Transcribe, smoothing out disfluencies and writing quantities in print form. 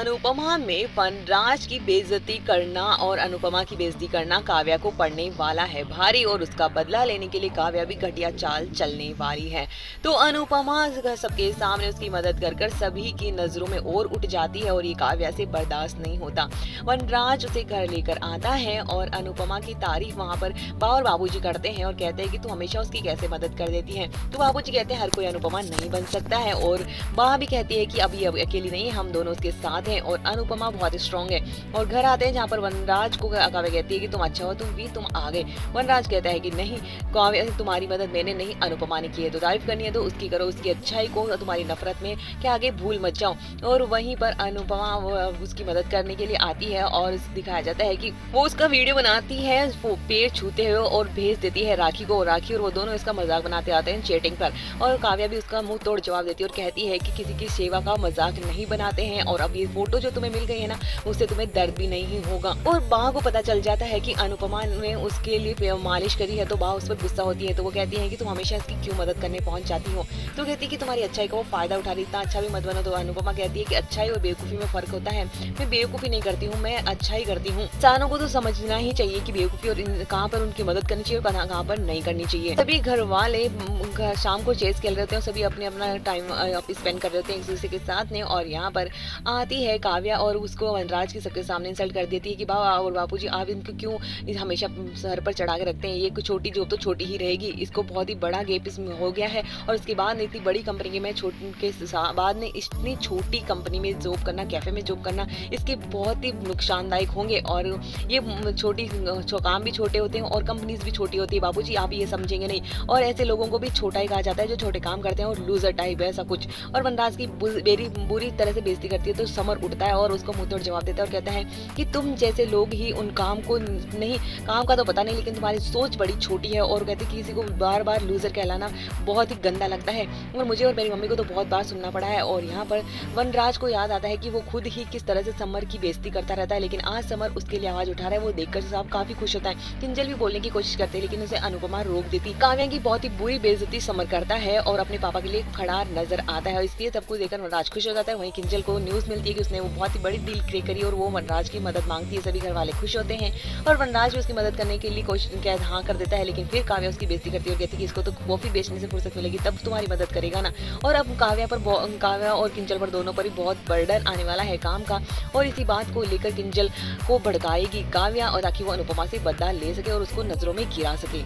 अनुपमा में वनराज की बेइज्जती करना और अनुपमा की बेइज्जती करना काव्या को पड़ने वाला है भारी और उसका बदला लेने के लिए काव्या भी घटिया चाल चलने वाली है। तो अनुपमा सबके सामने उसकी मदद कर कर सभी की नजरों में और उठ जाती है और ये काव्या से बर्दाश्त नहीं होता। वनराज उसे घर लेकर आता है और अनुपमा की तारीफ वहां पर बा और बाबूजी करते हैं और कहते हैं कि तू हमेशा उसकी कैसे मदद कर देती है। तो बाबूजी कहते हैं हर कोई अनुपमा नहीं बन सकता है और बा भी कहती है कि अभी अकेली नहीं, हम दोनों उसके साथ हैं और अनुपमा बहुत स्ट्रांग है। और घर आते हैं जहाँ पर वनराज को काव्या कहती है कि तुम अच्छा हो, तुम आ गए। वनराज कहता है कि नहीं काव्या, तुम्हारी मदद मैंने नहीं अनुपमा ने की है, तो तारीफ करनी है तो उसकी करो, उसकी अच्छाई को, तुम्हारी नफरत में क्या आगे भूल मत जाओ। और वहीं पर अनुपमा उसकी मदद करने के लिए आती है और दिखाया जाता है कि वो उसका वीडियो बनाती है पेड़ छूते हुए और भेज देती है राखी को। राखी और वो दोनों इसका मजाक बनाते आते हैं चैटिंग पर और काव्या भी उसका मुंह तोड़ जवाब देती है और कहती है कि किसी की सेवा का मजाक नहीं बनाते हैं और अब ये फोटो जो तुम्हें मिल गई है ना, उससे तुम्हें दर्द भी नहीं होगा। और बा को पता चल जाता है कि अनुपमा ने उसके लिए मालिश करी है तो बा उस पर गुस्सा होती है। तो वो कहती है कि तुम हमेशा इसकी क्यों मदद करने पहुंच जाती हो। तो कहती है कि तुम्हारी अच्छाई का वो फायदा उठा रही, इतना अच्छा भी मत बनो। तो अनुपमा कहती है कि अच्छाई और बेवकूफी में फर्क होता है, मैं बेवकूफी नहीं करती हूँ, मैं अच्छाई करती हूँ। इंसानों को तो समझना ही चाहिए कि बेवकूफी और कहाँ पर उनकी मदद करनी चाहिए और कहाँ पर नहीं करनी चाहिए। सभी घर वाले शाम को चेस खेल रहे होते हैं, सभी अपने अपना टाइम स्पेंड कर रहे होते हैं एक दूसरे के साथ ने। और यहाँ पर आती है काव्या और उसको वनराज की सबके सामने इंसल्ट कर देती है कि बाबा और बापूजी आप इनको क्यों हमेशा सर पर चढ़ा के रखते हैं, ये छोटी जॉब तो छोटी ही रहेगी, इसको बहुत ही बड़ा गैप इसमें हो गया है। और उसके बाद इतनी बड़ी कंपनी में बाद में इतनी छोटी कंपनी में जॉब करना, कैफे में जॉब करना, इसके बहुत ही नुकसानदायक होंगे। और ये छोटी काम भी छोटे होते हैं और कंपनीज भी छोटी होती है, बाबूजी आप ये समझेंगे नहीं। और ऐसे लोगों को भी छोटा ही कहा जाता है जो छोटे काम करते हैं और लूजर टाइप है ऐसा कुछ। और वनराज की बुरी तरह से बेइज्जती करती है तो समर उठता है और उसको मुंह तोड़ जवाब देता है और कहता है कि तुम जैसे लोग ही उन काम को नहीं, काम का तो पता नहीं लेकिन तुम्हारी सोच बड़ी छोटी है। और कहते किसी को बार बार लूजर कहलाना बहुत ही गंदा लगता है और मुझे और मेरी मम्मी को तो बहुत बार सुनना पड़ा है। और यहाँ पर वनराज को याद आता है कि वो खुद ही किस तरह से समर की बेइज्जती करता रहता है, लेकिन आज समर उसके लिए आवाज उठा रहा है। वो देखकर साहब काफी खुश होता है। किंजल भी बोलने की कोशिश करते हैं लेकिन उसे अनुपमा रोक देती। काव्या की बहुत ही बुरी बेइज्जती समर करता है और अपने पापा के लिए खड़ा नजर आता है, इसलिए सबको देखकर वनराज खुश हो जाता है। वहीं किंजल को न्यूज मिलती है कि उसने वो बहुत ही बड़ी डील क्रिएट करी और वो वनराज की मदद मांगती है। सभी घर वाले खुश होते हैं और वनराज भी उसकी मदद करने के लिए कोशिश हाँ कर देता है, लेकिन फिर काव्या उसकी बेइज्जती करती है और कहती है कि इसको तो कॉफी बेचने से फुर्सत मिलेगी तब तुम्हारी मदद करेगा ना। और अब काव्या और किंजल पर दोनों पर ही बहुत बर्डन आने वाला है काम का और इसी बात को लेकर किंजल को भड़काएगी काव्या और ताकि वो अनुपमा से बदला ले सके और उसको नजरों में गिरा सके।